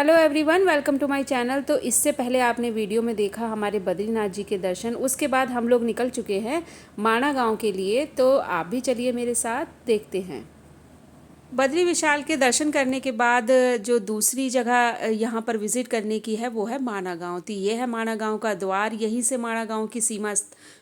Hello everyone, welcome to my channel. तो इससे पहले आपने वीडियो में देखा हमारे बद्रीनाथ जी के दर्शन। उसके बाद हम लोग निकल चुके हैं माणा गांव के लिए। तो आप भी चलिए मेरे साथ, देखते हैं। बद्री विशाल के दर्शन करने के बाद जो दूसरी जगह यहाँ पर विज़िट करने की है वो है माणा गांव। तो ये है माणा गांव का द्वार। यहीं से माणा गांव की सीमा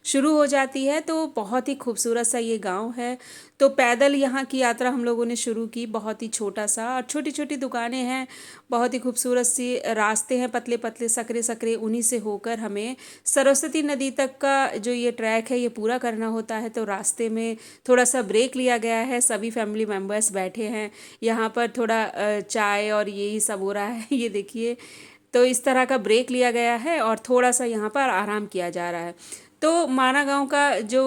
शुरू हो जाती है। तो बहुत ही खूबसूरत सा ये गांव है। तो पैदल यहाँ की यात्रा हम लोगों ने शुरू की। बहुत ही छोटा सा और छोटी छोटी दुकानें हैं, बहुत ही खूबसूरत सी रास्ते हैं, पतले पतले सकरे सकरे। उन्हीं से होकर हमें सरस्वती नदी तक का जो ये ट्रैक है ये पूरा करना होता है। तो रास्ते में थोड़ा सा ब्रेक लिया गया है, सभी फैमिली मेम्बर्स बैठे हैं यहाँ पर। थोड़ा चाय और यही सब हो रहा है ये देखिए। तो इस तरह का ब्रेक लिया गया है और थोड़ा सा यहाँ पर आराम किया जा रहा है। तो माना गांव का जो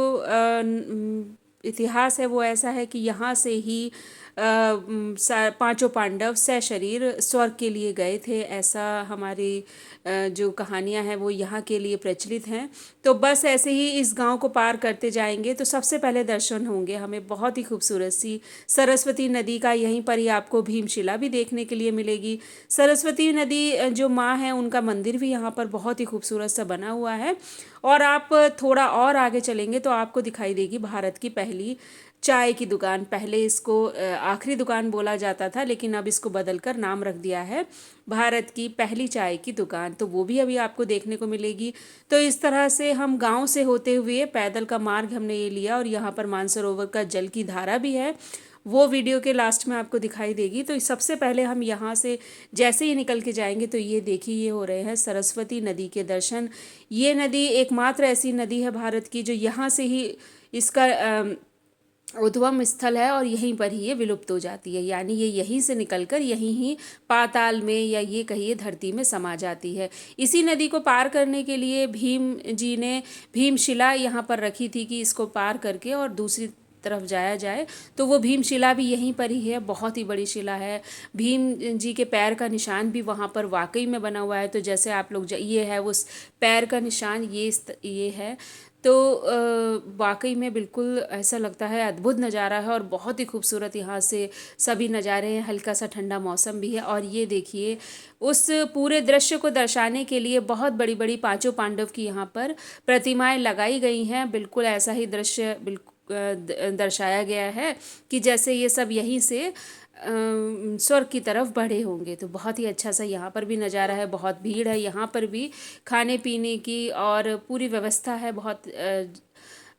इतिहास है वो ऐसा है कि यहाँ से ही पांचों पांडव सशरीर स्वर्ग के लिए गए थे। ऐसा हमारी जो कहानियाँ हैं वो यहाँ के लिए प्रचलित हैं। तो बस ऐसे ही इस गांव को पार करते जाएंगे तो सबसे पहले दर्शन होंगे हमें बहुत ही खूबसूरत सी सरस्वती नदी का। यहीं पर ही आपको भीमशिला भी देखने के लिए मिलेगी। सरस्वती नदी जो माँ है उनका मंदिर भी यहाँ पर बहुत ही खूबसूरत सा बना हुआ है। और आप थोड़ा और आगे चलेंगे तो आपको दिखाई देगी भारत की पहली चाय की दुकान। पहले इसको आखिरी दुकान बोला जाता था, लेकिन अब इसको बदलकर नाम रख दिया है भारत की पहली चाय की दुकान। तो वो भी अभी आपको देखने को मिलेगी। तो इस तरह से हम गांव से होते हुए पैदल का मार्ग हमने ये लिया। और यहाँ पर मानसरोवर का जल की धारा भी है, वो वीडियो के लास्ट में आपको दिखाई देगी। तो सबसे पहले हम यहाँ से जैसे ही निकल के जाएंगे तो ये देखिए, ये हो रहे हैं सरस्वती नदी के दर्शन। ये नदी एकमात्र ऐसी नदी है भारत की जो यहाँ से ही इसका उद्गम स्थल है और यहीं पर ही ये विलुप्त हो जाती है। यानी ये यहीं से निकलकर यहीं ही पाताल में या ये कहिए धरती में समा जाती है। इसी नदी को पार करने के लिए भीम जी ने भीमशिला यहाँ पर रखी थी कि इसको पार करके और दूसरी तरफ जाया जाए। तो वो भीमशिला भी यहीं पर ही है, बहुत ही बड़ी शिला है। भीम जी के पैर का निशान भी वहाँ पर वाकई में बना हुआ है। तो जैसे आप लोग ये है उस पैर का निशान, ये है। तो वाकई में बिल्कुल ऐसा लगता है अद्भुत नज़ारा है और बहुत ही खूबसूरत यहाँ से सभी नज़ारे हैं। हल्का सा ठंडा मौसम भी है। और ये देखिए, उस पूरे दृश्य को दर्शाने के लिए बहुत बड़ी बड़ी पांचों पांडव की यहाँ पर प्रतिमाएं लगाई गई हैं। बिल्कुल ऐसा ही दृश्य बिल्कुल दर्शाया गया है कि जैसे ये सब यहीं से स्वर्ग की तरफ बढ़े होंगे। तो बहुत ही अच्छा सा यहाँ पर भी नज़ारा है। बहुत भीड़ है यहाँ पर भी, खाने पीने की और पूरी व्यवस्था है। बहुत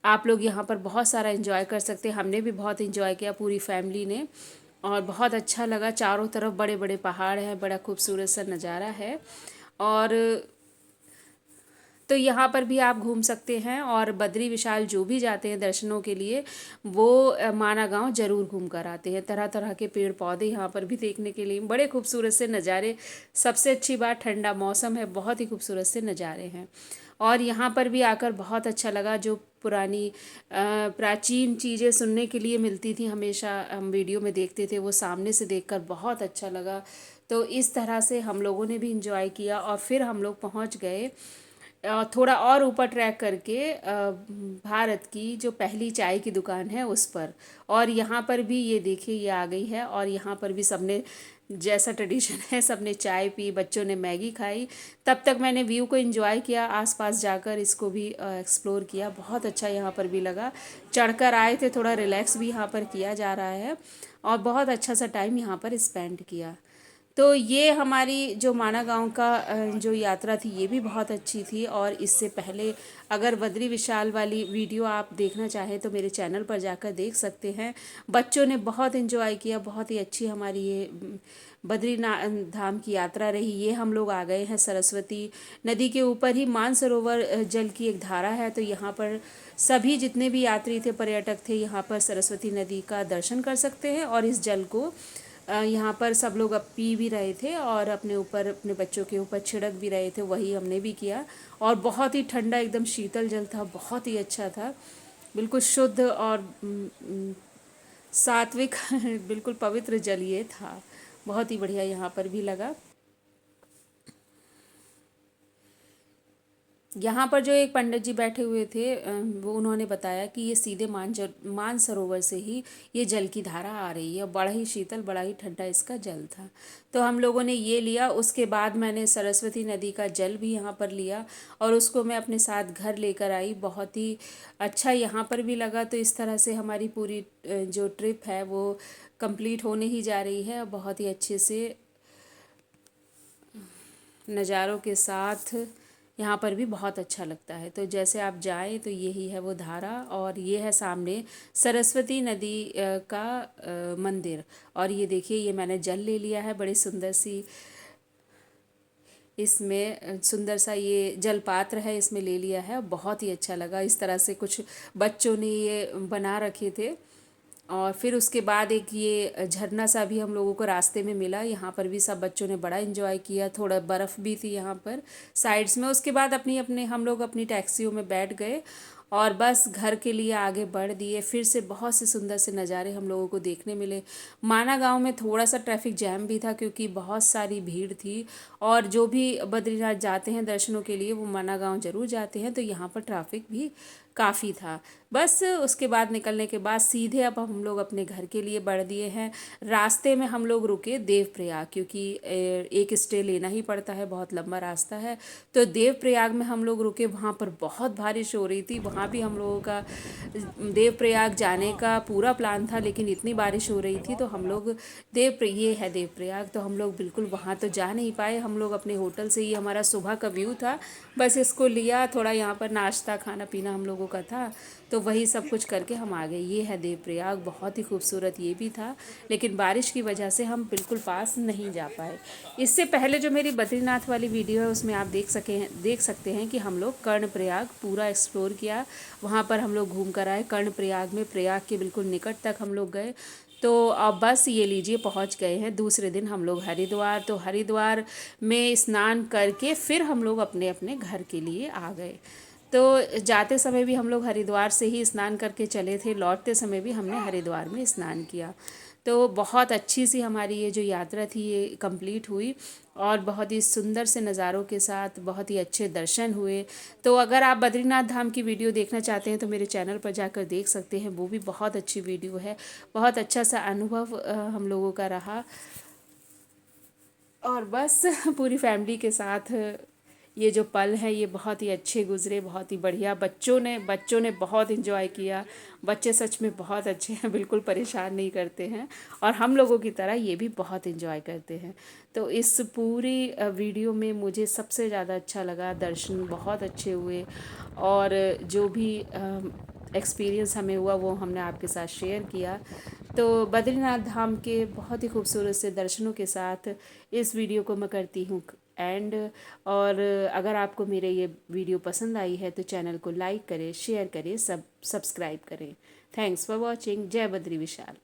आप लोग यहाँ पर बहुत सारा एंजॉय कर सकते हैं। हमने भी बहुत एंजॉय किया पूरी फैमिली ने, और बहुत अच्छा लगा। चारों तरफ बड़े बड़े पहाड़ हैं, बड़ा खूबसूरत सा नज़ारा है। और तो यहाँ पर भी आप घूम सकते हैं। और बद्री विशाल जो भी जाते हैं दर्शनों के लिए वो माना गांव जरूर घूम कर आते हैं। तरह तरह के पेड़ पौधे यहाँ पर भी देखने के लिए, बड़े खूबसूरत से नज़ारे। सबसे अच्छी बात ठंडा मौसम है, बहुत ही खूबसूरत से नज़ारे हैं। और यहाँ पर भी आकर बहुत अच्छा लगा। जो पुरानी प्राचीन चीज़ें सुनने के लिए मिलती थी, हमेशा हम वीडियो में देखते थे, वो सामने से देखकर बहुत अच्छा लगा। तो इस तरह से हम लोगों ने भी इंजॉय किया। और फिर हम लोग पहुँच गए थोड़ा और ऊपर ट्रैक करके भारत की जो पहली चाय की दुकान है उस पर। और यहाँ पर भी ये देखिए, ये आ गई है। और यहाँ पर भी सबने, जैसा ट्रेडिशन है, सबने चाय पी, बच्चों ने मैगी खाई। तब तक मैंने व्यू को एंजॉय किया, आसपास जाकर इसको भी एक्सप्लोर किया। बहुत अच्छा यहाँ पर भी लगा। चढ़कर आए थे, थोड़ा रिलैक्स भी यहाँ पर किया जा रहा है और बहुत अच्छा सा टाइम यहाँ पर स्पेंड किया। तो ये हमारी जो माना गांव का जो यात्रा थी ये भी बहुत अच्छी थी। और इससे पहले अगर बद्री विशाल वाली वीडियो आप देखना चाहें तो मेरे चैनल पर जाकर देख सकते हैं। बच्चों ने बहुत एंजॉय किया। बहुत ही अच्छी हमारी ये बद्रीनाथ धाम की यात्रा रही। ये हम लोग आ गए हैं सरस्वती नदी के ऊपर ही। मानसरोवर जल की एक धारा है। तो यहाँ पर सभी जितने भी यात्री थे, पर्यटक थे, यहाँ पर सरस्वती नदी का दर्शन कर सकते हैं। और इस जल को यहाँ पर सब लोग अब पी भी रहे थे और अपने ऊपर, अपने बच्चों के ऊपर छिड़क भी रहे थे। वही हमने भी किया। और बहुत ही ठंडा, एकदम शीतल जल था, बहुत ही अच्छा था। बिल्कुल शुद्ध और सात्विक बिल्कुल पवित्र जल ये था। बहुत ही बढ़िया यहाँ पर भी लगा। यहाँ पर जो एक पंडित जी बैठे हुए थे वो उन्होंने बताया कि ये सीधे मानसरोवर से ही ये जल की धारा आ रही है। बड़ा ही शीतल, बड़ा ही ठंडा इसका जल था। तो हम लोगों ने ये लिया। उसके बाद मैंने सरस्वती नदी का जल भी यहाँ पर लिया और उसको मैं अपने साथ घर लेकर आई। बहुत ही अच्छा यहाँ पर भी लगा। तो इस तरह से हमारी पूरी जो ट्रिप है वो कंप्लीट होने ही जा रही है, बहुत ही अच्छे से नज़ारों के साथ। यहाँ पर भी बहुत अच्छा लगता है। तो जैसे आप जाएं तो यही है वो धारा, और ये है सामने सरस्वती नदी का मंदिर। और ये देखिए, ये मैंने जल ले लिया है। बड़ी सुंदर सी इसमें सुंदर सा ये जलपात्र है, इसमें ले लिया है। बहुत ही अच्छा लगा। इस तरह से कुछ बच्चों ने ये बना रखे थे। और फिर उसके बाद एक ये झरना सा भी हम लोगों को रास्ते में मिला। यहाँ पर भी सब बच्चों ने बड़ा एंजॉय किया। थोड़ा बर्फ़ भी थी यहाँ पर साइड्स में। उसके बाद अपनी अपने हम लोग अपनी टैक्सियों में बैठ गए और बस घर के लिए आगे बढ़ दिए। फिर से बहुत से सुंदर से नज़ारे हम लोगों को देखने मिले। माना गांव में थोड़ा सा ट्रैफिक जैम भी था क्योंकि बहुत सारी भीड़ थी। और जो भी बद्रीनाथ जाते हैं दर्शनों के लिए वो माना गांव ज़रूर जाते हैं, तो यहाँ पर ट्रैफिक भी काफ़ी था। बस उसके बाद निकलने के बाद सीधे अब हम लोग अपने घर के लिए बढ़ दिए हैं। रास्ते में हम लोग रुके देवप्रयाग, क्योंकि एक स्टे लेना ही पड़ता है, बहुत लंबा रास्ता है। तो देवप्रयाग में हम लोग रुके। वहाँ पर बहुत बारिश हो रही थी। वहाँ भी हम लोगों का देवप्रयाग जाने का पूरा प्लान था, लेकिन इतनी बारिश हो रही थी तो हम लोग ये है देवप्रयाग, तो हम लोग बिल्कुल वहाँ तो जा नहीं पाए। हम लोग अपने होटल से ही, हमारा सुबह का व्यू था, बस इसको लिया। थोड़ा यहाँ पर नाश्ता खाना पीना हम लोगों का था, तो वही सब कुछ करके हम आ गए। ये है देवप्रयाग। बहुत ही खूबसूरत ये भी था, लेकिन बारिश की वजह से हम बिल्कुल पास नहीं जा पाए। इससे पहले जो मेरी बद्रीनाथ वाली वीडियो है उसमें आप देख सकते हैं कि हम लोग कर्णप्रयाग पूरा एक्सप्लोर किया। वहाँ पर हम लोग घूम कर आए। कर्णप्रयाग में प्रयाग के बिल्कुल निकट तक हम लोग गए। तो अब बस ये लीजिए पहुंच गए हैं। दूसरे दिन हम लोग हरिद्वार। तो हरिद्वार में स्नान करके फिर हम लोग अपने अपने घर के लिए आ गए। तो जाते समय भी हम लोग हरिद्वार से ही स्नान करके चले थे, लौटते समय भी हमने हरिद्वार में स्नान किया। तो बहुत अच्छी सी हमारी ये जो यात्रा थी ये कंप्लीट हुई, और बहुत ही सुंदर से नज़ारों के साथ बहुत ही अच्छे दर्शन हुए। तो अगर आप बद्रीनाथ धाम की वीडियो देखना चाहते हैं तो मेरे चैनल पर जाकर देख सकते हैं। वो भी बहुत अच्छी वीडियो है। बहुत अच्छा सा अनुभव हम लोगों का रहा। और बस पूरी फैमिली के साथ ये जो पल हैं ये बहुत ही अच्छे गुज़रे, बहुत ही बढ़िया। बच्चों ने बहुत इन्जॉय किया। बच्चे सच में बहुत अच्छे हैं, बिल्कुल परेशान नहीं करते हैं, और हम लोगों की तरह ये भी बहुत इन्जॉय करते हैं। तो इस पूरी वीडियो में मुझे सबसे ज़्यादा अच्छा लगा, दर्शन बहुत अच्छे हुए, और जो भी एक्सपीरियंस हमें हुआ वो हमने आपके साथ शेयर किया। तो बद्रीनाथ धाम के बहुत ही खूबसूरत से दर्शनों के साथ इस वीडियो को मैं करती हूँ एंड। और अगर आपको मेरे ये वीडियो पसंद आई है तो चैनल को लाइक करें, शेयर करें, सब्सक्राइब करें। Thanks for watching. जय बद्री विशाल।